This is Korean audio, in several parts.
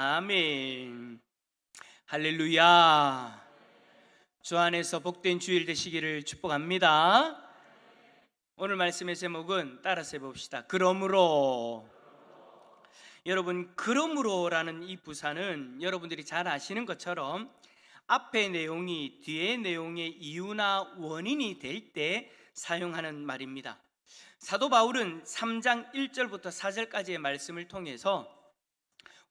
아멘. 할렐루야. 주 안에서 복된 주일 되시기를 축복합니다. 오늘 말씀의 제목은 따라서 해봅시다. 그러므로. 여러분, 그러므로라는 이 부사는 여러분들이 잘 아시는 것처럼 앞의 내용이 뒤의 내용의 이유나 원인이 될 때 사용하는 말입니다. 사도 바울은 3장 1절부터 4절까지의 말씀을 통해서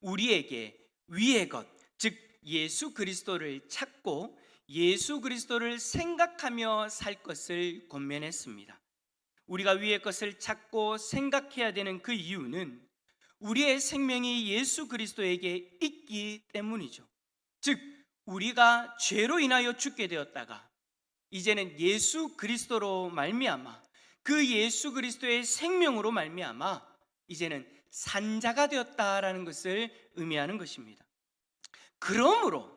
우리에게 위의 것, 즉 예수 그리스도를 찾고 예수 그리스도를 생각하며 살 것을 권면했습니다. 우리가 위의 것을 찾고 생각해야 되는 그 이유는 우리의 생명이 예수 그리스도에게 있기 때문이죠. 즉 우리가 죄로 인하여 죽게 되었다가 이제는 예수 그리스도로 말미암아 그 예수 그리스도의 생명으로 말미암아 이제는 산자가 되었다라는 것을 의미하는 것입니다. 그러므로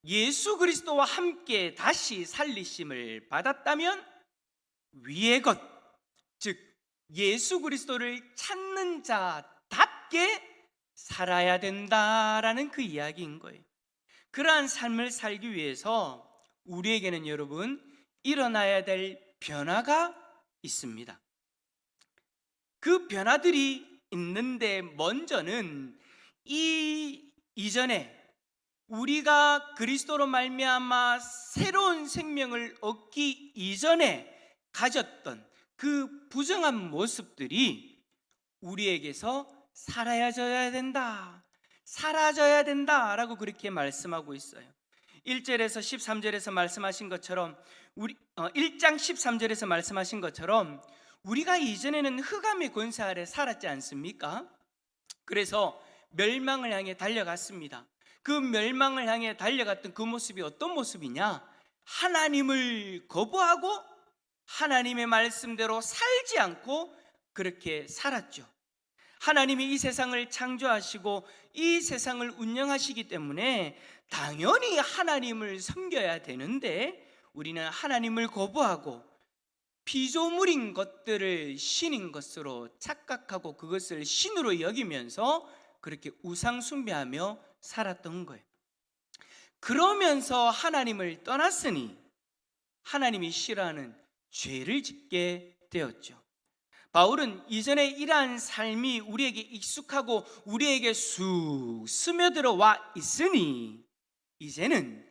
예수 그리스도와 함께 다시 살리심을 받았다면 위의 것, 즉 예수 그리스도를 찾는 자답게 살아야 된다라는 그 이야기인 거예요. 그러한 삶을 살기 위해서 우리에게는 여러분 일어나야 될 변화가 있습니다. 그 변화들이 있는데 먼저는 이전에 우리가 그리스도로 말미암아 새로운 생명을 얻기 이전에 가졌던 그 부정한 모습들이 우리에게서 사라져야 된다라고 그렇게 말씀하고 있어요. 1절에서 13절에서 말씀하신 것처럼 1장 13절에서 말씀하신 것처럼 우리가 이전에는 흑암의 권세 아래 살았지 않습니까? 그래서 멸망을 향해 달려갔습니다. 그 멸망을 향해 달려갔던 그 모습이 어떤 모습이냐? 하나님을 거부하고 하나님의 말씀대로 살지 않고 그렇게 살았죠. 하나님이 이 세상을 창조하시고 이 세상을 운영하시기 때문에 당연히 하나님을 섬겨야 되는데 우리는 하나님을 거부하고 피조물인 것들을 신인 것으로 착각하고 그것을 신으로 여기면서 그렇게 우상 숭배하며 살았던 거예요. 그러면서 하나님을 떠났으니 하나님이 싫어하는 죄를 짓게 되었죠. 바울은 이전에 이러한 삶이 우리에게 익숙하고 우리에게 쑥 스며들어와 있으니 이제는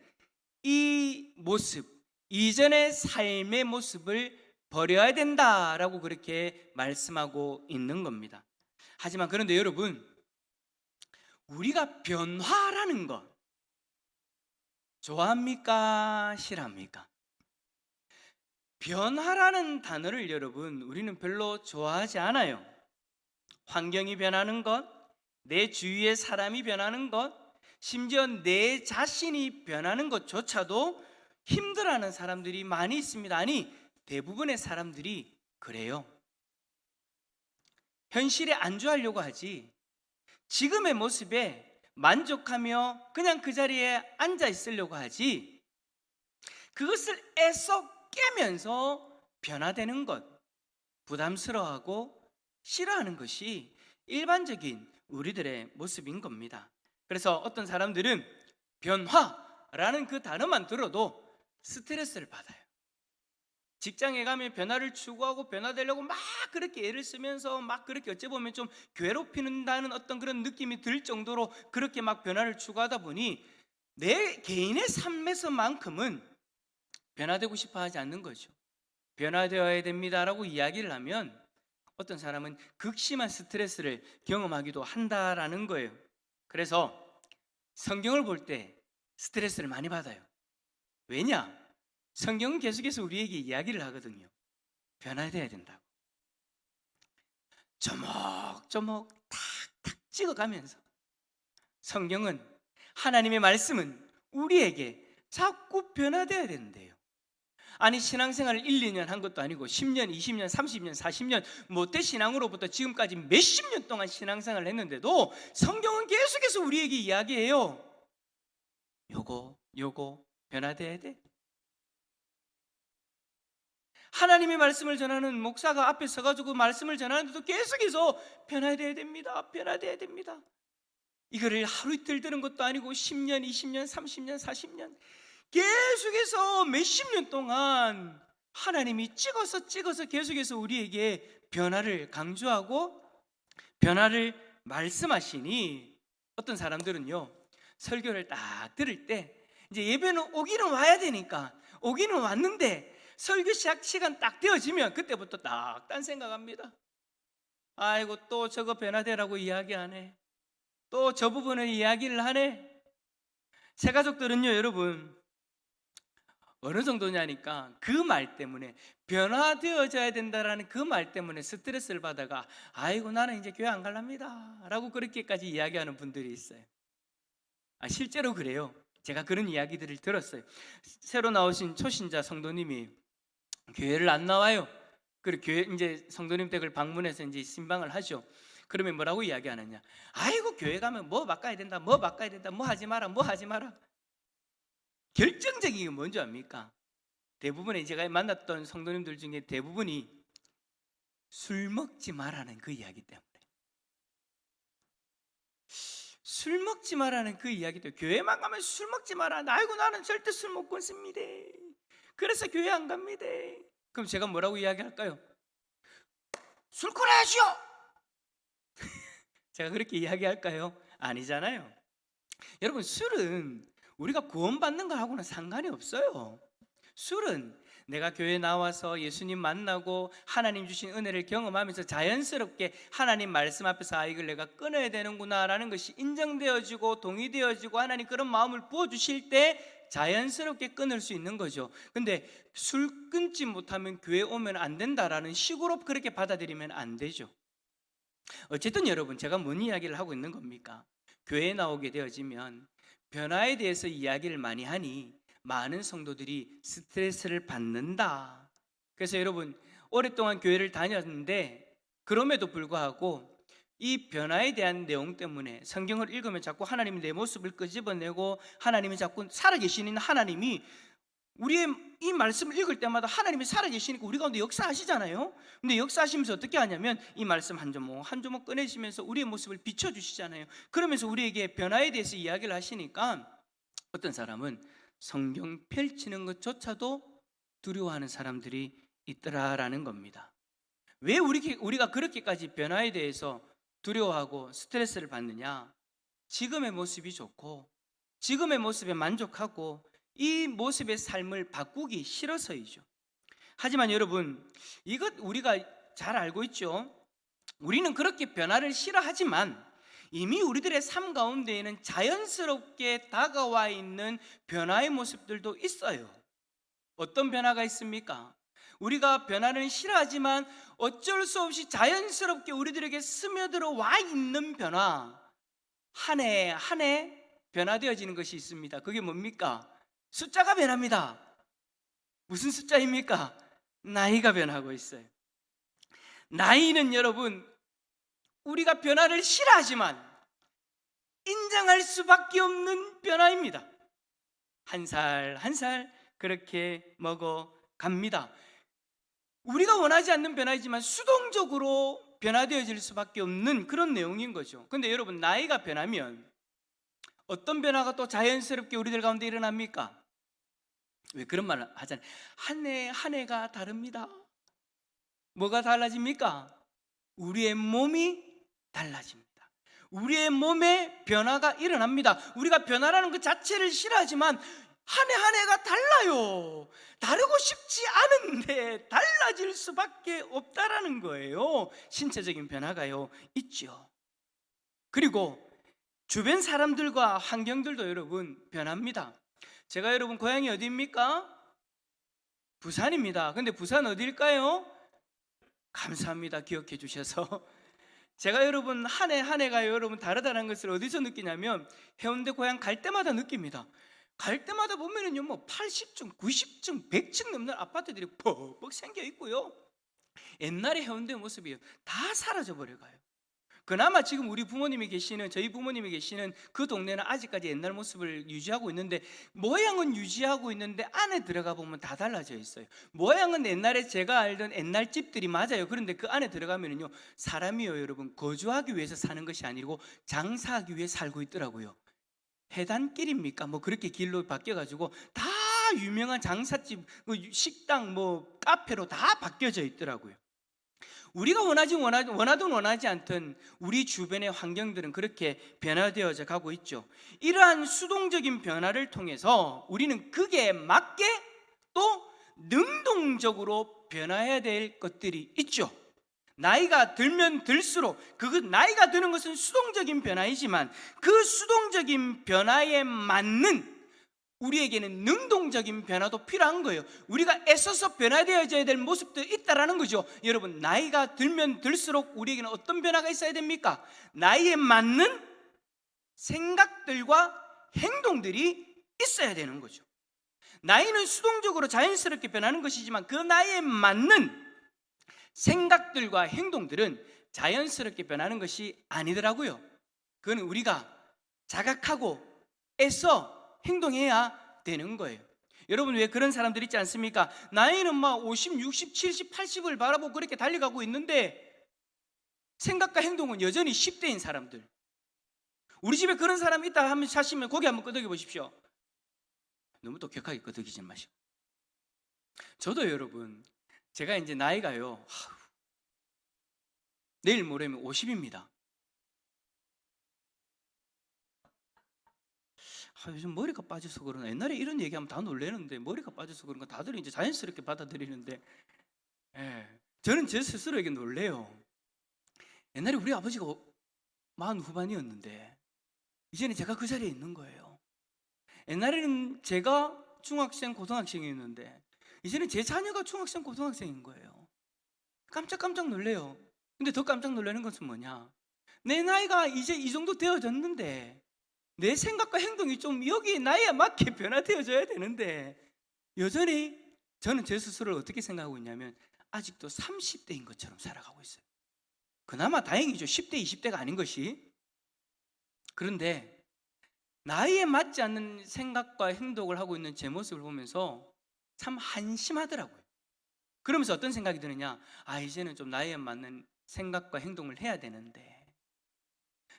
이 모습, 이전의 삶의 모습을 버려야 된다라고 그렇게 말씀하고 있는 겁니다. 하지만 그런데 여러분, 우리가 변화라는 것 좋아합니까? 싫어합니까? 변화라는 단어를 여러분 우리는 별로 좋아하지 않아요. 환경이 변하는 것, 내 주위의 사람이 변하는 것, 심지어 내 자신이 변하는 것조차도 힘들어하는 사람들이 많이 있습니다. 아니, 대부분의 사람들이 그래요. 현실에 안주하려고 하지 지금의 모습에 만족하며 그냥 그 자리에 앉아 있으려고 하지 그것을 애써 깨면서 변화되는 것, 부담스러워하고 싫어하는 것이 일반적인 우리들의 모습인 겁니다. 그래서 어떤 사람들은 변화라는 그 단어만 들어도 스트레스를 받아요. 직장에 가면 변화를 추구하고 변화되려고 막 그렇게 애를 쓰면서 막 그렇게 어찌 보면 좀 괴롭히는다는 어떤 그런 느낌이 들 정도로 그렇게 막 변화를 추구하다 보니 내 개인의 삶에서만큼은 변화되고 싶어 하지 않는 거죠. 변화되어야 됩니다라고 이야기를 하면 어떤 사람은 극심한 스트레스를 경험하기도 한다라는 거예요. 그래서 성경을 볼 때 스트레스를 많이 받아요. 왜냐? 성경은 계속해서 우리에게 이야기를 하거든요. 변화되어야 된다고. 조목조목 탁탁 찍어가면서 성경은, 하나님의 말씀은 우리에게 자꾸 변화되어야 되는데요. 아니, 신앙생활을 1, 2년 한 것도 아니고 10년, 20년, 30년, 40년 모태 신앙으로부터 지금까지 몇십 년 동안 신앙생활을 했는데도 성경은 계속해서 우리에게 이야기해요. 요거 변화돼야 돼. 하나님의 말씀을 전하는 목사가 앞에 서가지고 말씀을 전하는데도 계속해서 변화돼야 됩니다. 변화돼야 됩니다. 이거를 하루 이틀 들은 것도 아니고 10년, 20년, 30년, 40년 계속해서 몇십 년 동안 하나님이 찍어서 계속해서 우리에게 변화를 강조하고 변화를 말씀하시니 어떤 사람들은요, 설교를 딱 들을 때 이제 예배는 오기는 와야 되니까 오기는 왔는데 설교 시작 시간 딱 되어지면 그때부터 딱 딴 생각합니다. 아이고, 또 저거 변화되라고 이야기하네, 또 저 부분을 이야기를 하네. 새 가족들은요, 여러분, 어느 정도냐니까 그 말 때문에, 변화되어져야 된다라는 그 말 때문에 스트레스를 받아가 아이고, 나는 이제 교회 안 갈랍니다 라고 그렇게까지 이야기하는 분들이 있어요. 실제로 그래요. 제가 그런 이야기들을 들었어요. 새로 나오신 초신자 성도님이 교회를 안 나와요. 그리고 교회 이제 성도님 댁을 방문해서 이제 신방을 하죠. 그러면 뭐라고 이야기하느냐? 아이고, 교회 가면 뭐 바꿔야 된다, 뭐 바꿔야 된다, 뭐 하지 마라, 뭐 하지 마라. 결정적인 게 뭔지 압니까? 대부분의 제가 만났던 성도님들 중에 대부분이 술 먹지 마라는 그 이야기 때문에, 술 먹지 마라는 그 이야기 때문에, 교회만 가면 술 먹지 마라, 아이고 나는 절대 술 못 끊습니다, 그래서 교회 안 갑니다. 그럼 제가 뭐라고 이야기할까요? 술 끊어야죠. 제가 그렇게 이야기할까요? 아니잖아요. 여러분, 술은 우리가 구원받는 거하고는 상관이 없어요. 술은 내가 교회에 나와서 예수님 만나고 하나님 주신 은혜를 경험하면서 자연스럽게 하나님 말씀 앞에서 이걸 내가 끊어야 되는구나 라는 것이 인정되어지고 동의되어지고 하나님 그런 마음을 부어주실 때 자연스럽게 끊을 수 있는 거죠. 근데 술 끊지 못하면 교회 오면 안 된다라는 식으로 그렇게 받아들이면 안 되죠. 어쨌든 여러분, 제가 뭔 이야기를 하고 있는 겁니까? 교회에 나오게 되어지면 변화에 대해서 이야기를 많이 하니 많은 성도들이 스트레스를 받는다. 그래서 여러분, 오랫동안 교회를 다녔는데 그럼에도 불구하고 이 변화에 대한 내용 때문에 성경을 읽으면 자꾸 하나님이 내 모습을 끄집어내고 하나님이 자꾸 살아계시는 하나님이, 우리의 이 말씀을 읽을 때마다 하나님이 살아계시니까 우리 가운데 역사하시잖아요. 근데 역사하시면서 어떻게 하냐면 이 말씀 한 조목 한 조목 꺼내시면서 우리의 모습을 비춰주시잖아요. 그러면서 우리에게 변화에 대해서 이야기를 하시니까 어떤 사람은 성경 펼치는 것조차도 두려워하는 사람들이 있더라라는 겁니다. 왜 우리가 그렇게까지 변화에 대해서 두려워하고 스트레스를 받느냐? 지금의 모습이 좋고 지금의 모습에 만족하고 이 모습의 삶을 바꾸기 싫어서이죠. 하지만 여러분, 이것 우리가 잘 알고 있죠. 우리는 그렇게 변화를 싫어하지만 이미 우리들의 삶 가운데에는 자연스럽게 다가와 있는 변화의 모습들도 있어요. 어떤 변화가 있습니까? 우리가 변화를 싫어하지만 어쩔 수 없이 자연스럽게 우리들에게 스며들어 와 있는 변화, 한 해 한 해 변화되어지는 것이 있습니다. 그게 뭡니까? 숫자가 변합니다. 무슨 숫자입니까? 나이가 변하고 있어요. 나이는 여러분, 우리가 변화를 싫어하지만 인정할 수밖에 없는 변화입니다. 한 살 한 살 그렇게 먹어갑니다. 우리가 원하지 않는 변화이지만 수동적으로 변화되어질 수밖에 없는 그런 내용인 거죠. 근데 여러분, 나이가 변하면 어떤 변화가 또 자연스럽게 우리들 가운데 일어납니까? 왜 그런 말을 하잖아요. 한 해 한 해가 다릅니다. 뭐가 달라집니까? 우리의 몸이 달라집니다. 우리의 몸에 변화가 일어납니다. 우리가 변화라는 그 자체를 싫어하지만 한 해 한 해가 달라요. 다르고 싶지 않은데 달라질 수밖에 없다라는 거예요. 신체적인 변화가요 있죠. 그리고 주변 사람들과 환경들도 여러분 변합니다. 제가 여러분 고향이 어디입니까? 부산입니다. 근데 부산 어디일까요? 감사합니다, 기억해 주셔서. 제가 여러분 한 해 한 해가 여러분 다르다는 것을 어디서 느끼냐면 해운대 고향 갈 때마다 느낍니다. 갈 때마다 보면은요, 뭐 80층, 90층, 100층 넘는 아파트들이 퍽퍽 생겨 있고요. 옛날에 해운대 모습이 다 사라져 버려가요. 그나마 지금 우리 부모님이 계시는, 저희 부모님이 계시는 그 동네는 아직까지 옛날 모습을 유지하고 있는데, 모양은 유지하고 있는데 안에 들어가 보면 다 달라져 있어요. 모양은 옛날에 제가 알던 옛날 집들이 맞아요. 그런데 그 안에 들어가면은요, 사람이요 여러분, 거주하기 위해서 사는 것이 아니고 장사하기 위해 살고 있더라고요. 해단길입니까? 뭐 그렇게 길로 바뀌어가지고 다 유명한 장사집, 식당, 뭐 카페로 다 바뀌어져 있더라고요. 우리가 원하든 원하지 않든 우리 주변의 환경들은 그렇게 변화되어져 가고 있죠. 이러한 수동적인 변화를 통해서 우리는 그게 맞게 또 능동적으로 변화해야 될 것들이 있죠. 나이가 들면 들수록, 나이가 드는 것은 수동적인 변화이지만 그 수동적인 변화에 맞는 우리에게는 능동적인 변화도 필요한 거예요. 우리가 애써서 변화되어져야 될 모습도 있다라는 거죠. 여러분, 나이가 들면 들수록 우리에게는 어떤 변화가 있어야 됩니까? 나이에 맞는 생각들과 행동들이 있어야 되는 거죠. 나이는 수동적으로 자연스럽게 변하는 것이지만 그 나이에 맞는 생각들과 행동들은 자연스럽게 변하는 것이 아니더라고요. 그건 우리가 자각하고 애써 행동해야 되는 거예요. 여러분, 왜 그런 사람들 있지 않습니까? 나이는 막 50, 60, 70, 80을 바라보고 그렇게 달려가고 있는데 생각과 행동은 여전히 10대인 사람들. 우리 집에 그런 사람이 있다 하면 사시면 고개 한번 끄덕여 보십시오. 너무 또 격하게 끄덕이지 마시고. 저도 여러분, 제가 이제 나이가요, 내일 모레면 50입니다. 요즘 머리가 빠져서 그러나, 옛날에 이런 얘기하면 다 놀래는데 머리가 빠져서 그런 거 다들 이제 자연스럽게 받아들이는데, 저는 제 스스로에게 놀래요. 옛날에 우리 아버지가 40 후반이었는데 이제는 제가 그 자리에 있는 거예요. 옛날에는 제가 중학생, 고등학생이었는데 이제는 제 자녀가 중학생, 고등학생인 거예요. 깜짝 놀래요. 근데 더 깜짝 놀라는 것은 뭐냐? 내 나이가 이제 이 정도 되어졌는데 내 생각과 행동이 좀 여기 나이에 맞게 변화되어져야 되는데 여전히 저는 제 스스로를 어떻게 생각하고 있냐면 아직도 30대인 것처럼 살아가고 있어요. 그나마 다행이죠. 10대, 20대가 아닌 것이. 그런데 나이에 맞지 않는 생각과 행동을 하고 있는 제 모습을 보면서 참 한심하더라고요. 그러면서 어떤 생각이 드느냐? 이제는 좀 나이에 맞는 생각과 행동을 해야 되는데,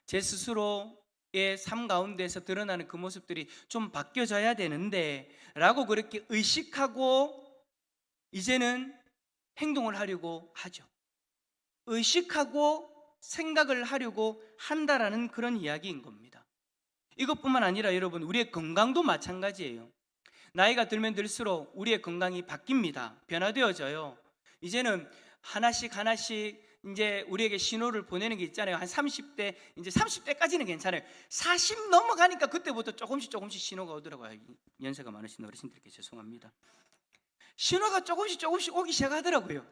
제 스스로의 삶 가운데서 드러나는 그 모습들이 좀 바뀌어져야 되는데 라고 그렇게 의식하고 이제는 행동을 하려고 하죠. 의식하고 생각을 하려고 한다라는 그런 이야기인 겁니다. 이것뿐만 아니라 여러분, 우리의 건강도 마찬가지예요. 나이가 들면 들수록 우리의 건강이 바뀝니다. 변화되어져요. 이제는 하나씩 이제 우리에게 신호를 보내는 게 있잖아요. 한 30대, 이제 30대까지는 괜찮아요. 40 넘어가니까 그때부터 조금씩 신호가 오더라고요. 연세가 많으신 어르신들께 죄송합니다. 신호가 조금씩 오기 시작하더라고요.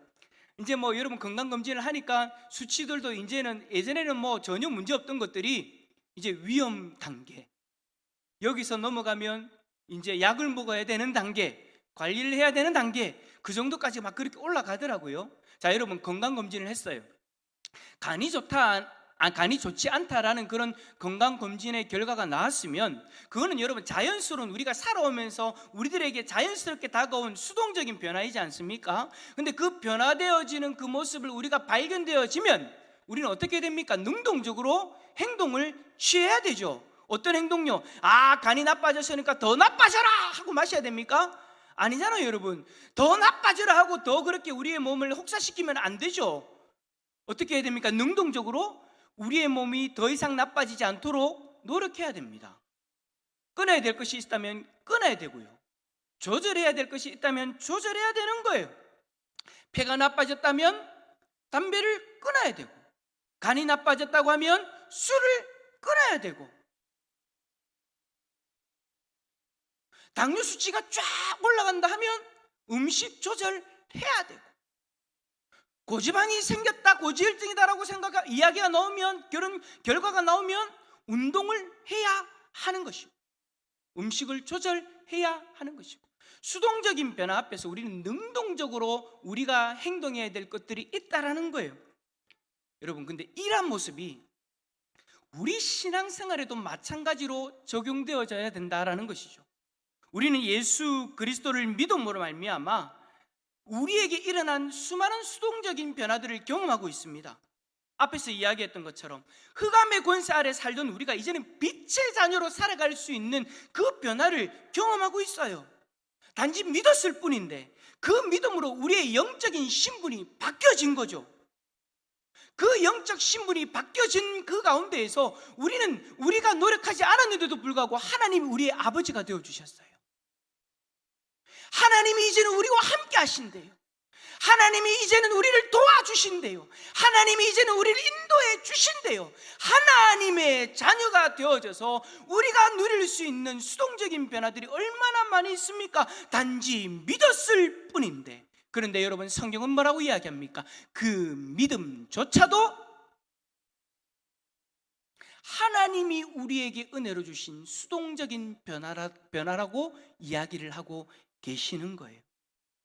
이제 뭐 여러분 건강검진을 하니까 수치들도 이제는, 예전에는 뭐 전혀 문제 없던 것들이 이제 위험 단계, 여기서 넘어가면 이제 약을 먹어야 되는 단계, 관리를 해야 되는 단계, 그 정도까지 막 그렇게 올라가더라고요. 자, 여러분 건강검진을 했어요. 간이 좋지 않다라는 그런 건강검진의 결과가 나왔으면 그거는 여러분 자연스러운, 우리가 살아오면서 우리들에게 자연스럽게 다가온 수동적인 변화이지 않습니까? 근데 그 변화되어지는 그 모습을 우리가 발견되어지면 우리는 어떻게 됩니까? 능동적으로 행동을 취해야 되죠. 어떤 행동요? 간이 나빠졌으니까 더 나빠져라 하고 마셔야 됩니까? 아니잖아요, 여러분. 더 나빠져라 하고 더 그렇게 우리의 몸을 혹사시키면 안 되죠. 어떻게 해야 됩니까? 능동적으로 우리의 몸이 더 이상 나빠지지 않도록 노력해야 됩니다. 끊어야 될 것이 있다면 끊어야 되고요. 조절해야 될 것이 있다면 조절해야 되는 거예요. 폐가 나빠졌다면 담배를 끊어야 되고, 간이 나빠졌다고 하면 술을 끊어야 되고, 당뇨 수치가 쫙 올라간다 하면 음식 조절해야 되고, 고지방이 생겼다, 고지혈증이다라고 이야기가 나오면, 그런 결과가 나오면 운동을 해야 하는 것이고, 음식을 조절해야 하는 것이고, 수동적인 변화 앞에서 우리는 능동적으로 우리가 행동해야 될 것들이 있다라는 거예요. 여러분, 근데 이러한 모습이 우리 신앙생활에도 마찬가지로 적용되어져야 된다라는 것이죠. 우리는 예수 그리스도를 믿음으로 말미암아 우리에게 일어난 수많은 수동적인 변화들을 경험하고 있습니다. 앞에서 이야기했던 것처럼 흑암의 권세 아래 살던 우리가 이제는 빛의 자녀로 살아갈 수 있는 그 변화를 경험하고 있어요. 단지 믿었을 뿐인데 그 믿음으로 우리의 영적인 신분이 바뀌어진 거죠. 그 영적 신분이 바뀌어진 그 가운데에서 우리는 우리가 노력하지 않았는데도 불구하고 하나님이 우리의 아버지가 되어주셨어요. 하나님이 이제는 우리와 함께 하신대요. 하나님이 이제는 우리를 도와주신대요. 하나님이 이제는 우리를 인도해 주신대요. 하나님의 자녀가 되어져서 우리가 누릴 수 있는 수동적인 변화들이 얼마나 많이 있습니까? 단지 믿었을 뿐인데. 그런데 여러분, 성경은 뭐라고 이야기합니까? 그 믿음조차도 하나님이 우리에게 은혜로 주신 수동적인 변화라고 이야기를 하고 계시는 거예요.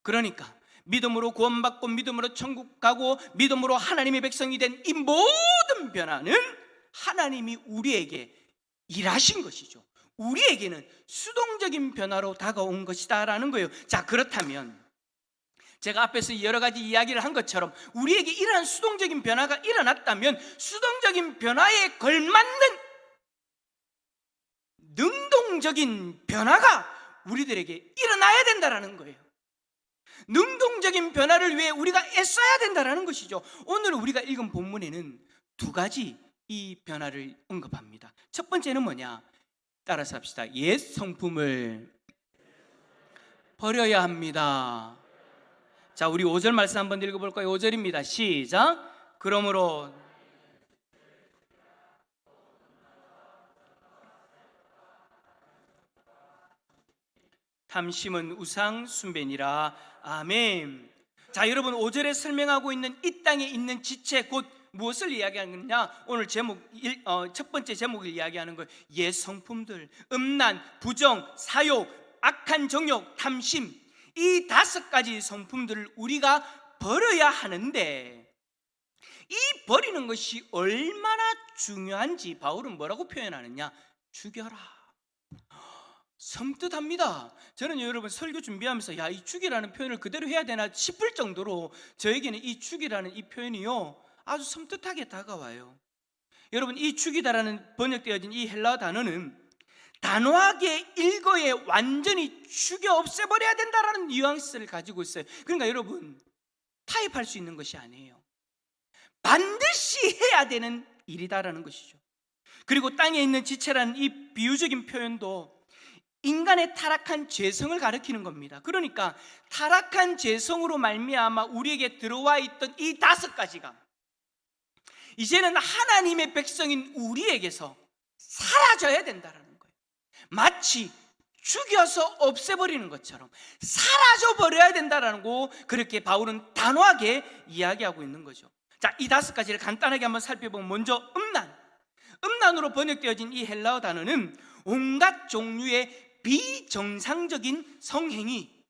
그러니까 믿음으로 구원받고 믿음으로 천국 가고 믿음으로 하나님의 백성이 된 이 모든 변화는 하나님이 우리에게 일하신 것이죠. 우리에게는 수동적인 변화로 다가온 것이다라는 거예요. 자, 그렇다면 제가 앞에서 여러 가지 이야기를 한 것처럼 우리에게 이러한 수동적인 변화가 일어났다면 수동적인 변화에 걸맞는 능동적인 변화가 우리들에게 일어나야 된다라는 거예요. 능동적인 변화를 위해 우리가 애써야 된다는 것이죠. 오늘 우리가 읽은 본문에는 두 가지 이 변화를 언급합니다. 첫 번째는 뭐냐? 따라서 합시다. 옛 성품을 버려야 합니다. 자, 우리 5절 말씀 한번 읽어볼까요? 5절입니다. 시작. 그러므로 탐심은 우상 숭배니라. 아멘. 자, 여러분, 5절에 설명하고 있는 이 땅에 있는 지체, 곧 무엇을 이야기하느냐? 오늘 첫 번째 제목을 이야기하는 거예요. 옛 성품들, 음란, 부정, 사욕, 악한 정욕, 탐심, 이 5가지 성품들을 우리가 버려야 하는데, 이 버리는 것이 얼마나 중요한지 바울은 뭐라고 표현하느냐? 죽여라. 섬뜩합니다. 저는 여러분 설교 준비하면서 이 죽이라는 표현을 그대로 해야 되나 싶을 정도로 저에게는 이 죽이라는 이 표현이요, 아주 섬뜩하게 다가와요. 여러분, 이 죽이다라는 번역되어진 이 헬라어 단어는 단호하게 일거에 완전히 죽여 없애버려야 된다라는 뉘앙스를 가지고 있어요. 그러니까 여러분, 타협할 수 있는 것이 아니에요. 반드시 해야 되는 일이다라는 것이죠. 그리고 땅에 있는 지체라는 이 비유적인 표현도 인간의 타락한 죄성을 가리키는 겁니다. 그러니까 타락한 죄성으로 말미암아 우리에게 들어와 있던 이 5가지가 이제는 하나님의 백성인 우리에게서 사라져야 된다는 거예요. 마치 죽여서 없애버리는 것처럼 사라져 버려야 된다는 거, 그렇게 바울은 단호하게 이야기하고 있는 거죠. 자, 이 5가지를 간단하게 한번 살펴보면, 먼저 음란으로 번역되어진 이 헬라어 단어는 온갖 종류의 비정상적인 성행위,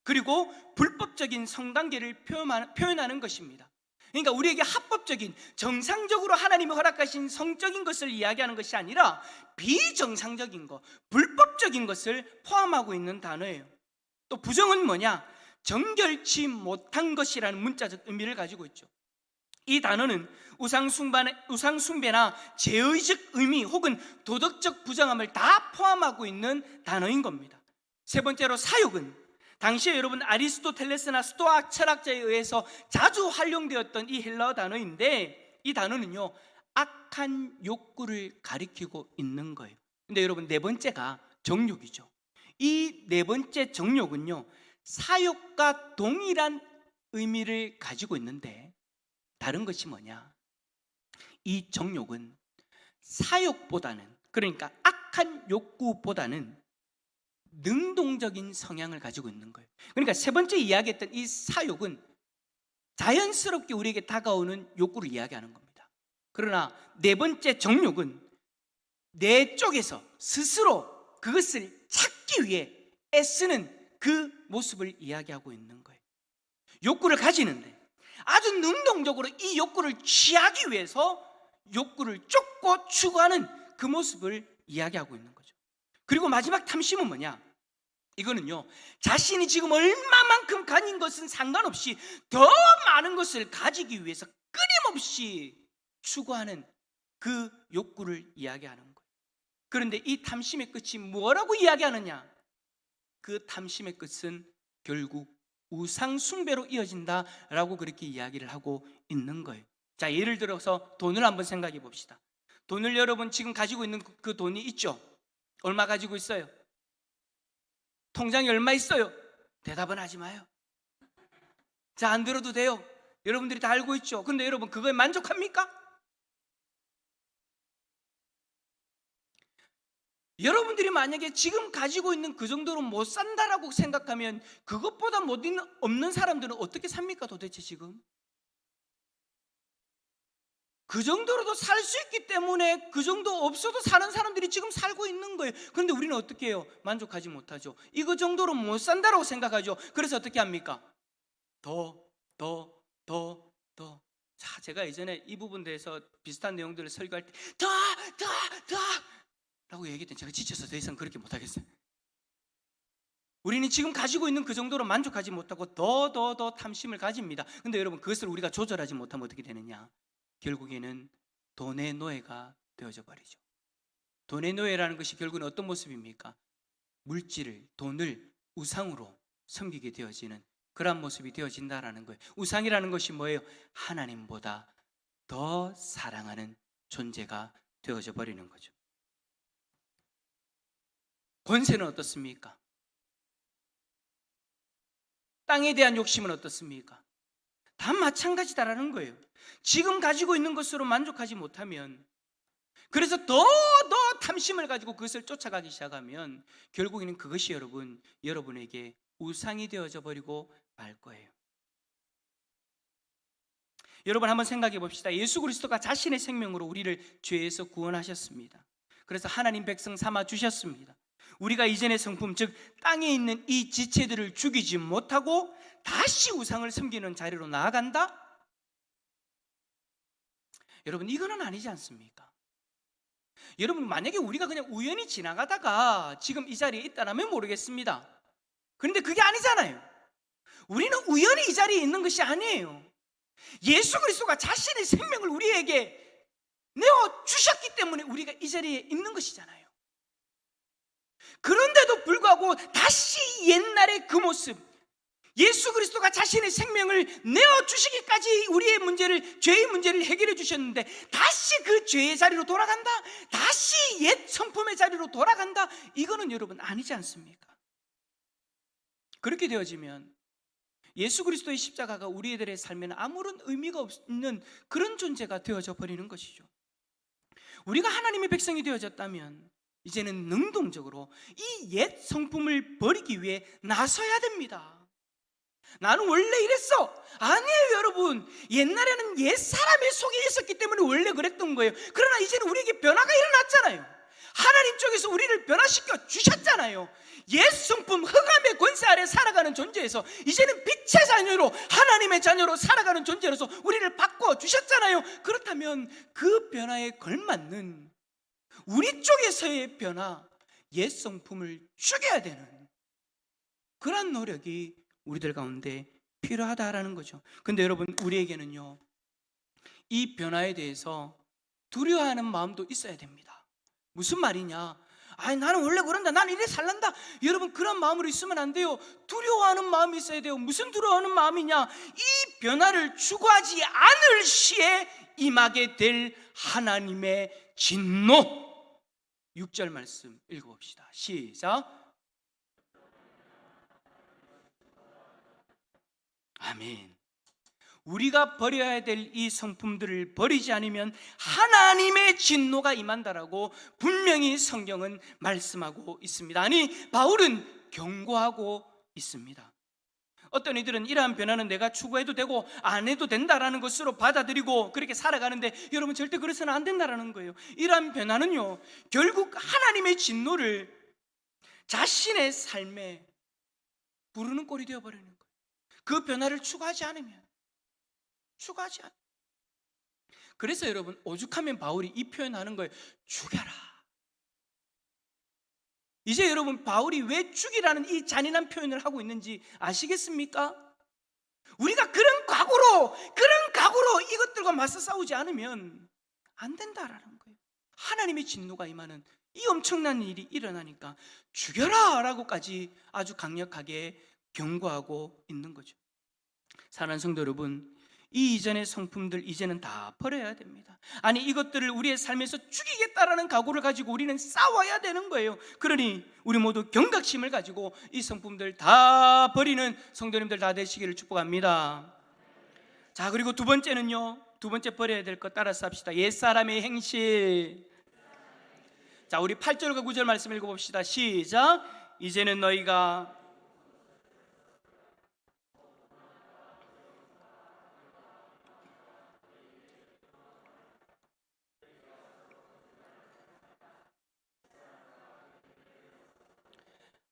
그리고 불법적인 성관계를 표현하는 것입니다. 그러니까 우리에게 합법적인, 정상적으로 하나님이 허락하신 성적인 것을 이야기하는 것이 아니라 비정상적인 것, 불법적인 것을 포함하고 있는 단어예요. 또 부정은 뭐냐? 정결치 못한 것이라는 문자적 의미를 가지고 있죠. 이 단어는 우상숭배나 죄의적 의미 혹은 도덕적 부정함을 다 포함하고 있는 단어인 겁니다. 세 번째로 사욕은 당시에 여러분 아리스토텔레스나 스토아 철학자에 의해서 자주 활용되었던 이 헬라어 단어인데, 이 단어는요, 악한 욕구를 가리키고 있는 거예요. 근데 여러분, 네 번째가 정욕이죠. 이 네 번째 정욕은요, 사욕과 동일한 의미를 가지고 있는데, 다른 것이 뭐냐? 이 정욕은 사욕보다는, 그러니까 악한 욕구보다는 능동적인 성향을 가지고 있는 거예요. 그러니까 세 번째 이야기했던 이 사욕은 자연스럽게 우리에게 다가오는 욕구를 이야기하는 겁니다. 그러나 네 번째 정욕은 내 쪽에서 스스로 그것을 찾기 위해 애쓰는 그 모습을 이야기하고 있는 거예요. 욕구를 가지는데 아주 능동적으로 이 욕구를 취하기 위해서 욕구를 쫓고 추구하는 그 모습을 이야기하고 있는 거죠. 그리고 마지막 탐심은 뭐냐? 이거는요, 자신이 지금 얼마만큼 가진 것은 상관없이 더 많은 것을 가지기 위해서 끊임없이 추구하는 그 욕구를 이야기하는 거예요. 그런데 이 탐심의 끝이 뭐라고 이야기하느냐? 그 탐심의 끝은 결국 우상 숭배로 이어진다라고 그렇게 이야기를 하고 있는 거예요. 자, 예를 들어서 돈을 한번 생각해 봅시다. 돈을 여러분 지금 가지고 있는 그 돈이 있죠? 얼마 가지고 있어요? 통장에 얼마 있어요? 대답은 하지 마요. 자, 안 들어도 돼요. 여러분들이 다 알고 있죠? 근데 여러분 그거에 만족합니까? 여러분들이 만약에 지금 가지고 있는 그 정도로 못 산다라고 생각하면 그것보다 없는 사람들은 어떻게 삽니까 도대체 지금? 그 정도로도 살 수 있기 때문에 그 정도 없어도 사는 사람들이 지금 살고 있는 거예요. 그런데 우리는 어떻게 해요? 만족하지 못하죠. 이거 정도로 못 산다라고 생각하죠. 그래서 어떻게 합니까? 더. 자, 제가 예전에 이 부분에 대해서 비슷한 내용들을 설교할 때 더 라고 얘기했더니 제가 지쳐서 더 이상 그렇게 못하겠어요. 우리는 지금 가지고 있는 그 정도로 만족하지 못하고 더 탐심을 가집니다. 근데 여러분 그것을 우리가 조절하지 못하면 어떻게 되느냐? 결국에는 돈의 노예가 되어져 버리죠. 돈의 노예라는 것이 결국은 어떤 모습입니까? 물질을, 돈을 우상으로 섬기게 되어지는 그런 모습이 되어진다라는 거예요. 우상이라는 것이 뭐예요? 하나님보다 더 사랑하는 존재가 되어져 버리는 거죠. 권세는 어떻습니까? 땅에 대한 욕심은 어떻습니까? 다 마찬가지다라는 거예요. 지금 가지고 있는 것으로 만족하지 못하면, 그래서 더 탐심을 가지고 그것을 쫓아가기 시작하면 결국에는 그것이 여러분에게 우상이 되어져 버리고 말 거예요. 여러분 한번 생각해 봅시다. 예수 그리스도가 자신의 생명으로 우리를 죄에서 구원하셨습니다. 그래서 하나님 백성 삼아 주셨습니다. 우리가 이전의 성품, 즉 땅에 있는 이 지체들을 죽이지 못하고 다시 우상을 섬기는 자리로 나아간다? 여러분 이거는 아니지 않습니까? 여러분 만약에 우리가 그냥 우연히 지나가다가 지금 이 자리에 있다면 모르겠습니다. 그런데 그게 아니잖아요. 우리는 우연히 이 자리에 있는 것이 아니에요. 예수 그리스도가 자신의 생명을 우리에게 내어주셨기 때문에 우리가 이 자리에 있는 것이잖아요. 그런데도 불구하고 다시 옛날의 그 모습, 예수 그리스도가 자신의 생명을 내어주시기까지 우리의 문제를, 죄의 문제를 해결해 주셨는데 다시 그 죄의 자리로 돌아간다? 다시 옛 성품의 자리로 돌아간다? 이거는 여러분 아니지 않습니까? 그렇게 되어지면 예수 그리스도의 십자가가 우리들의 삶에는 아무런 의미가 없는 그런 존재가 되어져 버리는 것이죠. 우리가 하나님의 백성이 되어졌다면 이제는 능동적으로 이 옛 성품을 버리기 위해 나서야 됩니다. 나는 원래 이랬어. 아니에요 여러분. 옛날에는 옛 사람의 속에 있었기 때문에 원래 그랬던 거예요. 그러나 이제는 우리에게 변화가 일어났잖아요. 하나님 쪽에서 우리를 변화시켜 주셨잖아요. 옛 성품, 흑암의 권세 아래 살아가는 존재에서 이제는 빛의 자녀로, 하나님의 자녀로 살아가는 존재로서 우리를 바꿔 주셨잖아요. 그렇다면 그 변화에 걸맞는 우리 쪽에서의 변화, 옛 성품을 죽여야 되는 그런 노력이 우리들 가운데 필요하다라는 거죠. 근데 여러분 우리에게는요 이 변화에 대해서 두려워하는 마음도 있어야 됩니다. 무슨 말이냐? 아니 나는 원래 그런다, 나는 이래 살란다. 여러분 그런 마음으로 있으면 안 돼요. 두려워하는 마음이 있어야 돼요. 무슨 두려워하는 마음이냐? 이 변화를 추구하지 않을 시에 임하게 될 하나님의 진노. 6절 말씀 읽어봅시다. 시작. 아멘. 우리가 버려야 될 이 성품들을 버리지 않으면 하나님의 진노가 임한다라고 분명히 성경은 말씀하고 있습니다. 아니 바울은 경고하고 있습니다. 어떤 이들은 이러한 변화는 내가 추구해도 되고 안 해도 된다라는 것으로 받아들이고 그렇게 살아가는데 여러분 절대 그래서는 안 된다라는 거예요. 이러한 변화는요 결국 하나님의 진노를 자신의 삶에 부르는 꼴이 되어버리는 거예요. 그 변화를 추구하지 않으면. 추가하지 않아요. 그래서 여러분 오죽하면 바울이 이 표현하는 거예요. 죽여라. 이제 여러분 바울이 왜 죽이라는 이 잔인한 표현을 하고 있는지 아시겠습니까? 우리가 그런 각오로 이것들과 맞서 싸우지 않으면 안 된다라는 거예요. 하나님의 진노가 임하는 이 엄청난 일이 일어나니까 죽여라 라고까지 아주 강력하게 경고하고 있는 거죠. 사랑하는 성도 여러분, 이 이전의 성품들 이제는 다 버려야 됩니다. 아니 이것들을 우리의 삶에서 죽이겠다라는 각오를 가지고 우리는 싸워야 되는 거예요. 그러니 우리 모두 경각심을 가지고 이 성품들 다 버리는 성도님들 다 되시기를 축복합니다. 자, 그리고 두 번째는요, 두 번째 버려야 될 것 따라서 합시다. 옛사람의 행실. 자, 우리 8절과 9절 말씀 읽어봅시다. 시작. 이제는 너희가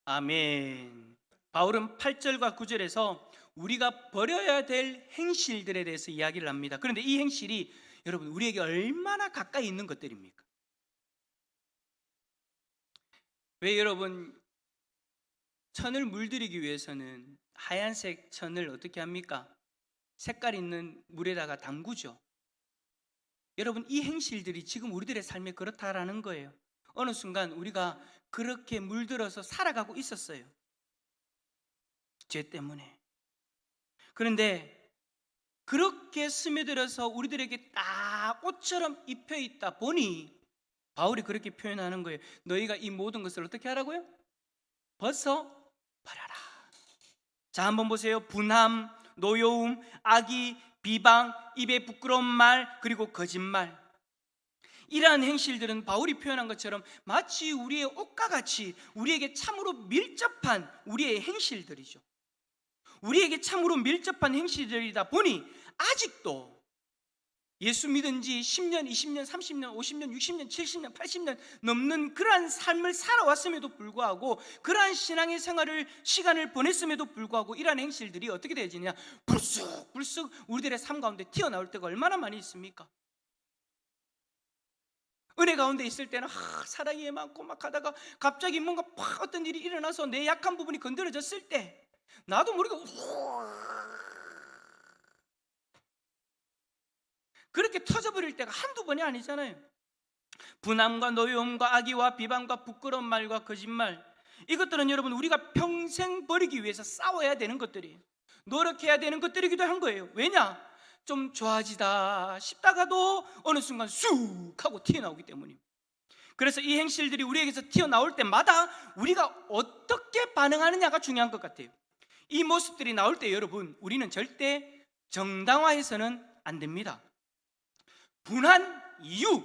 아멘. 바울은 8절과 9절에서 우리가 버려야 될 행실들에 대해서 이야기를 합니다. 그런데 이 행실이 여러분 우리에게 얼마나 가까이 있는 것들입니까? 왜 여러분 천을 물들이기 위해서는 하얀색 천을 어떻게 합니까? 색깔 있는 물에다가 담그죠. 여러분 이 행실들이 지금 우리들의 삶에 그렇다라는 거예요. 어느 순간 우리가 그렇게 물들어서 살아가고 있었어요. 죄 때문에. 그런데 그렇게 스며들어서 우리들에게 딱 옷처럼 입혀 있다 보니 바울이 그렇게 표현하는 거예요. 너희가 이 모든 것을 어떻게 하라고요? 벗어 버려라. 자, 한번 보세요. 분함, 노여움, 악의, 비방, 입에 부끄러운 말, 그리고 거짓말. 이러한 행실들은 바울이 표현한 것처럼 마치 우리의 옷과 같이 우리에게 참으로 밀접한 우리의 행실들이죠. 우리에게 참으로 밀접한 행실들이다 보니 아직도 예수 믿은 지 10년, 20년, 30년, 50년, 60년, 70년, 80년 넘는 그러한 삶을 살아왔음에도 불구하고 그러한 신앙의 시간을 보냈음에도 불구하고 이러한 행실들이 어떻게 되어지느냐, 불쑥 우리들의 삶 가운데 튀어나올 때가 얼마나 많이 있습니까? 은혜 가운데 있을 때는 사랑이 많고 막 하다가 갑자기 뭔가 팍 어떤 일이 일어나서 내 약한 부분이 건드려졌을 때 나도 모르게 그렇게 터져버릴 때가 한두 번이 아니잖아요. 분함과 노여움과 악의와 비방과 부끄러운 말과 거짓말, 이것들은 여러분 우리가 평생 버리기 위해서 싸워야 되는 것들이에요. 노력해야 되는 것들이기도 한 거예요. 왜냐? 좀 좋아지다 싶다가도 어느 순간 쑥 하고 튀어나오기 때문입니다. 그래서 이 행실들이 우리에게서 튀어나올 때마다 우리가 어떻게 반응하느냐가 중요한 것 같아요. 이 모습들이 나올 때 여러분 우리는 절대 정당화해서는 안 됩니다. 분한 이유,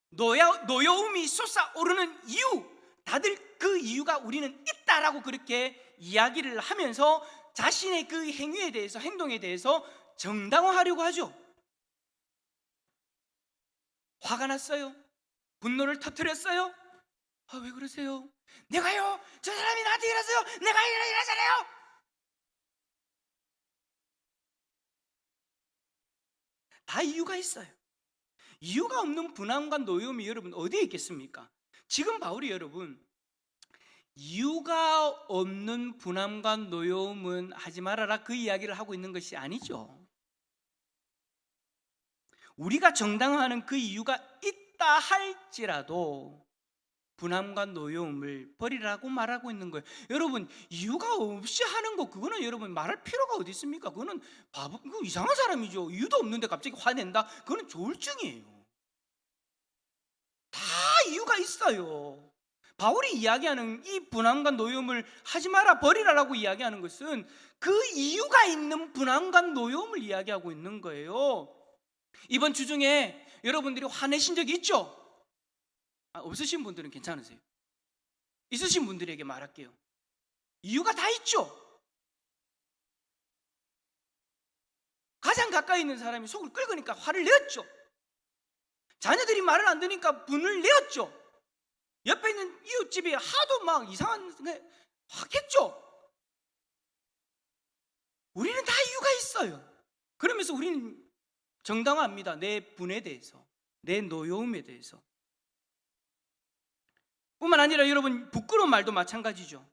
노여움이 솟아오르는 이유, 다들 그 이유가 우리는 있다라고 그렇게 이야기를 하면서 자신의 그 행위에 대해서, 행동에 대해서 정당화하려고 하죠. 화가 났어요? 분노를 터뜨렸어요? 왜 그러세요? 내가요? 저 사람이 나한테 이랬어요? 내가 이러잖아요? 다 이유가 있어요. 이유가 없는 분함과 노여움이 여러분 어디에 있겠습니까? 지금 바울이 여러분 이유가 없는 분함과 노여움은 하지 말아라 그 이야기를 하고 있는 것이 아니죠. 우리가 정당화하는 그 이유가 있다 할지라도 분함과 노여움을 버리라고 말하고 있는 거예요. 여러분 이유가 없이 하는 거 그거는 여러분 말할 필요가 어디 있습니까? 그거는 바보, 그거 이상한 사람이죠. 이유도 없는데 갑자기 화낸다? 그거는 조울증이에요. 다 이유가 있어요. 바울이 이야기하는 이 분함과 노여움을 하지 마라 버리라라고 이야기하는 것은 그 이유가 있는 분함과 노여움을 이야기하고 있는 거예요. 이번 주 중에 여러분들이 화내신 적이 있죠? 없으신 분들은 괜찮으세요? 있으신 분들에게 말할게요. 이유가 다 있죠? 가장 가까이 있는 사람이 속을 끓으니까 화를 내었죠. 자녀들이 말을 안 듣니까 분을 내었죠. 옆에 있는 이웃집이 하도 막 이상한 확 했죠. 우리는 다 이유가 있어요. 그러면서 우리는 정당화합니다. 내 분에 대해서, 내 노여움에 대해서. 뿐만 아니라 여러분, 부끄러운 말도 마찬가지죠.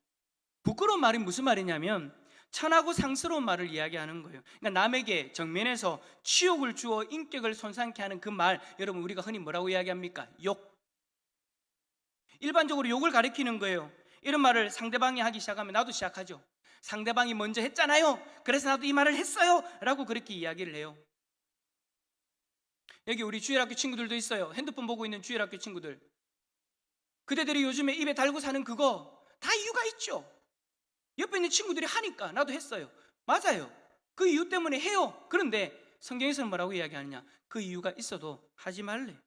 부끄러운 말이 무슨 말이냐면 천하고 상스러운 말을 이야기하는 거예요. 그러니까 남에게 정면에서 치욕을 주어 인격을 손상케 하는 그 말, 여러분 우리가 흔히 뭐라고 이야기합니까? 욕. 일반적으로 욕을 가리키는 거예요. 이런 말을 상대방이 하기 시작하면 나도 시작하죠. 상대방이 먼저 했잖아요, 그래서 나도 이 말을 했어요 라고 그렇게 이야기를 해요. 여기 우리 주일학교 친구들도 있어요. 핸드폰 보고 있는 주일학교 친구들. 그대들이 요즘에 입에 달고 사는 그거 다 이유가 있죠. 옆에 있는 친구들이 하니까 나도 했어요. 맞아요. 그 이유 때문에 해요. 그런데 성경에서는 뭐라고 이야기하느냐? 그 이유가 있어도 하지 말래.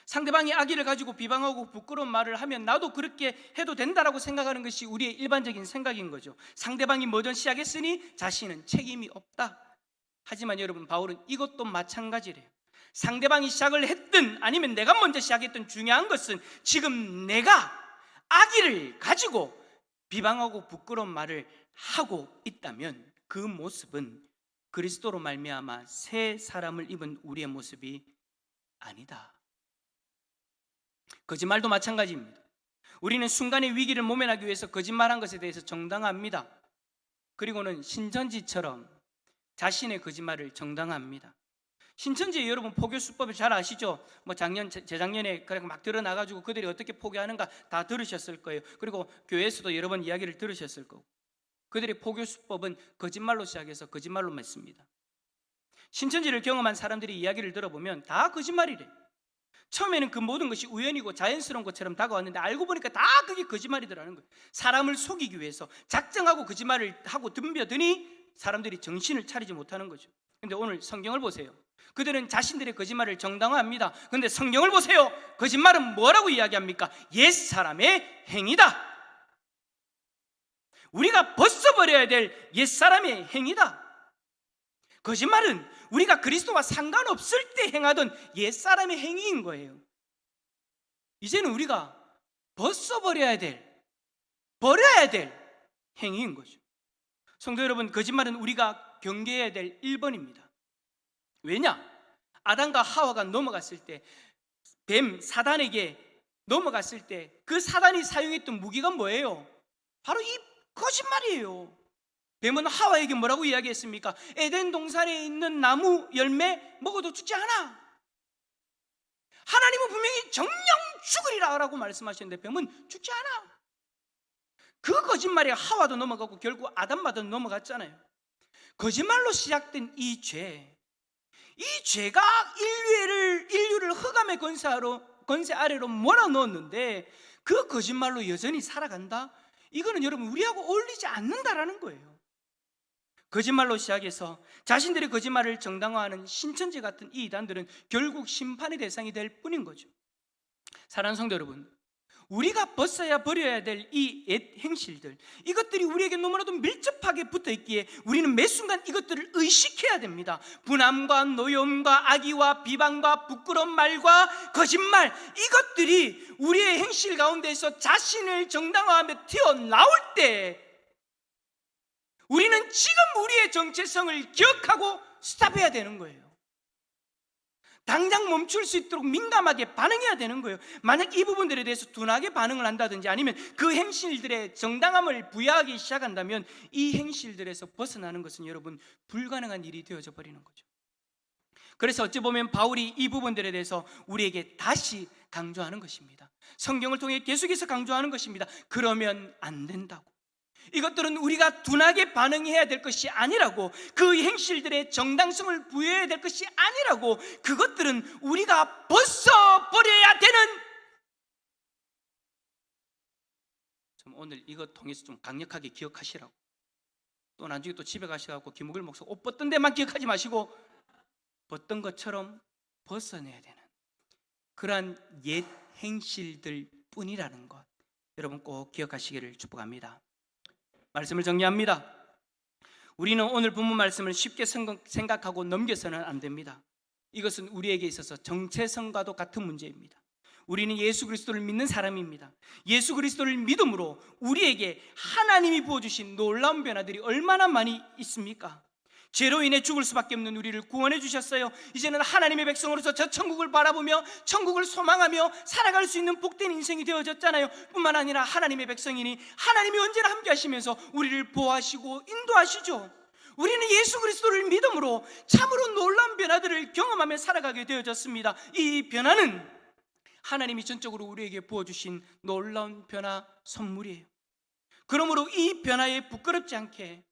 상대방이 악의를 가지고 비방하고 부끄러운 말을 하면 나도 그렇게 해도 된다라고 생각하는 것이 우리의 일반적인 생각인 거죠. 상대방이 뭐든 시작했으니 자신은 책임이 없다. 하지만 여러분, 바울은 이것도 마찬가지래요. 상대방이 시작을 했든 아니면 내가 먼저 시작했든 중요한 것은 지금 내가 악의를 가지고 비방하고 부끄러운 말을 하고 있다면 그 모습은 그리스도로 말미암아 새 사람을 입은 우리의 모습이 아니다. 거짓말도 마찬가지입니다. 우리는 순간의 위기를 모면하기 위해서 거짓말한 것에 대해서 정당합니다. 그리고는 신천지처럼 자신의 거짓말을 정당합니다. 신천지 여러분 포교수법을 잘 아시죠? 재작년에 막 드러나가지고 그들이 어떻게 포교하는가 다 들으셨을 거예요. 그리고 교회에서도 여러 번 이야기를 들으셨을 거고, 그들의 포교수법은 거짓말로 시작해서 거짓말로 맺습니다. 신천지를 경험한 사람들이 이야기를 들어보면 다 거짓말이래. 처음에는 그 모든 것이 우연이고 자연스러운 것처럼 다가왔는데 알고 보니까 다 그게 거짓말이더라는 거예요. 사람을 속이기 위해서 작정하고 거짓말을 하고 덤벼드니 사람들이 정신을 차리지 못하는 거죠. 근데 오늘 성경을 보세요. 그들은 자신들의 거짓말을 정당화합니다. 그런데 성경을 보세요. 거짓말은 뭐라고 이야기합니까? 옛사람의 행위다. 우리가 벗어버려야 될 옛사람의 행위다. 거짓말은 우리가 그리스도와 상관없을 때 행하던 옛사람의 행위인 거예요. 이제는 우리가 벗어버려야 될, 버려야 될 행위인 거죠. 성도 여러분, 거짓말은 우리가 경계해야 될 1번입니다. 왜냐? 아담과 하와가 넘어갔을 때, 뱀 사단에게 넘어갔을 때 그 사단이 사용했던 무기가 뭐예요? 바로 이 거짓말이에요. 뱀은 하와에게 뭐라고 이야기했습니까? 에덴 동산에 있는 나무 열매 먹어도 죽지 않아. 하나님은 분명히 정령 죽으리라 라고 말씀하셨는데 뱀은 죽지 않아. 그 거짓말에 하와도 넘어가고 결국 아담마도 넘어갔잖아요. 거짓말로 시작된 이 죄가 인류를 흑암의 권세 아래로 몰아넣었는데 그 거짓말로 여전히 살아간다? 이거는 여러분 우리하고 어울리지 않는다라는 거예요. 거짓말로 시작해서 자신들의 거짓말을 정당화하는 신천지 같은 이 이단들은 결국 심판의 대상이 될 뿐인 거죠. 사랑하는 성도 여러분, 우리가 벗어야 버려야 될 이 옛 행실들, 이것들이 우리에게 너무나도 밀접하게 붙어있기에 우리는 매 순간 이것들을 의식해야 됩니다. 분함과 노여움과 악의와 비방과 부끄러운 말과 거짓말, 이것들이 우리의 행실 가운데서 자신을 정당화하며 튀어나올 때 우리는 지금 우리의 정체성을 기억하고 스탑해야 되는 거예요. 당장 멈출 수 있도록 민감하게 반응해야 되는 거예요. 만약 이 부분들에 대해서 둔하게 반응을 한다든지 아니면 그 행실들의 정당함을 부여하기 시작한다면 이 행실들에서 벗어나는 것은 여러분 불가능한 일이 되어져 버리는 거죠. 그래서 어찌 보면 바울이 이 부분들에 대해서 우리에게 다시 강조하는 것입니다. 성경을 통해 계속해서 강조하는 것입니다. 그러면 안 된다고. 이것들은 우리가 둔하게 반응해야 될 것이 아니라고, 그 행실들의 정당성을 부여해야 될 것이 아니라고, 그것들은 우리가 벗어버려야 되는, 좀 오늘 이것 통해서 좀 강력하게 기억하시라고. 또 나중에 또 집에 가셔서 김우길 목사 옷 벗던 데만 기억하지 마시고 벗던 것처럼 벗어내야 되는 그러한 옛 행실들 뿐이라는 것, 여러분 꼭 기억하시기를 축복합니다. 말씀을 정리합니다. 우리는 오늘 본문 말씀을 쉽게 생각하고 넘겨서는 안 됩니다. 이것은 우리에게 있어서 정체성과도 같은 문제입니다. 우리는 예수 그리스도를 믿는 사람입니다. 예수 그리스도를 믿음으로 우리에게 하나님이 부어주신 놀라운 변화들이 얼마나 많이 있습니까? 죄로 인해 죽을 수밖에 없는 우리를 구원해 주셨어요. 이제는 하나님의 백성으로서 저 천국을 바라보며 천국을 소망하며 살아갈 수 있는 복된 인생이 되어졌잖아요. 뿐만 아니라 하나님의 백성이니 하나님이 언제나 함께 하시면서 우리를 보호하시고 인도하시죠. 우리는 예수 그리스도를 믿음으로 참으로 놀라운 변화들을 경험하며 살아가게 되어졌습니다. 이 변화는 하나님이 전적으로 우리에게 부어주신 놀라운 변화 선물이에요. 그러므로 이 변화에 부끄럽지 않게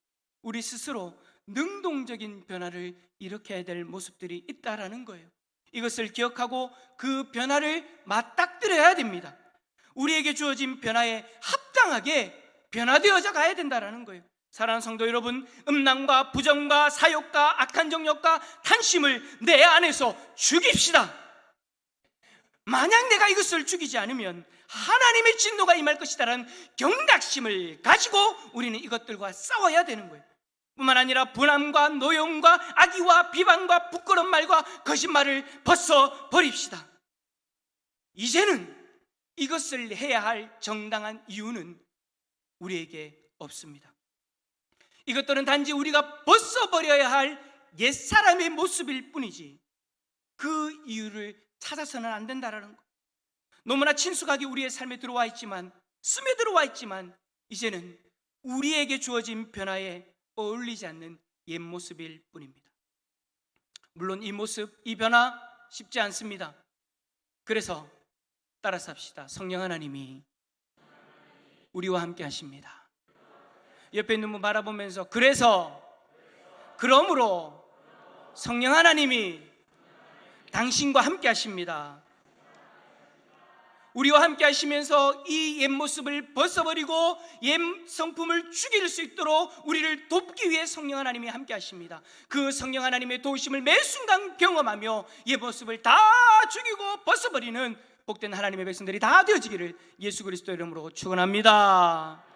우리 스스로 능동적인 변화를 일으켜야 될 모습들이 있다라는 거예요. 이것을 기억하고 그 변화를 맞닥뜨려야 됩니다. 우리에게 주어진 변화에 합당하게 변화되어져 가야 된다라는 거예요. 사랑하는 성도 여러분, 음란과 부정과 사욕과 악한 정욕과 탐심을 내 안에서 죽입시다. 만약 내가 이것을 죽이지 않으면 하나님의 진노가 임할 것이다라는 경각심을 가지고 우리는 이것들과 싸워야 되는 거예요. 뿐만 아니라 분함과 노여움과 악의와 비방과 부끄러운 말과 거짓말을 벗어버립시다. 이제는 이것을 해야 할 정당한 이유는 우리에게 없습니다. 이것들은 단지 우리가 벗어버려야 할 옛사람의 모습일 뿐이지 그 이유를 찾아서는 안 된다라는 것. 너무나 친숙하게 우리의 삶에 들어와 있지만, 스며들어와 있지만 이제는 우리에게 주어진 변화에 어울리지 않는 옛 모습일 뿐입니다. 물론 이 모습, 이 변화 쉽지 않습니다. 그래서 따라서 합시다. 성령 하나님이 우리와 함께 하십니다. 옆에 있는 분 바라보면서 그러므로 성령 하나님이 당신과 함께 하십니다. 우리와 함께 하시면서 이 옛 모습을 벗어버리고 옛 성품을 죽일 수 있도록 우리를 돕기 위해 성령 하나님이 함께 하십니다. 그 성령 하나님의 도우심을 매 순간 경험하며 옛 모습을 다 죽이고 벗어버리는 복된 하나님의 백성들이 다 되어지기를 예수 그리스도 이름으로 축원합니다.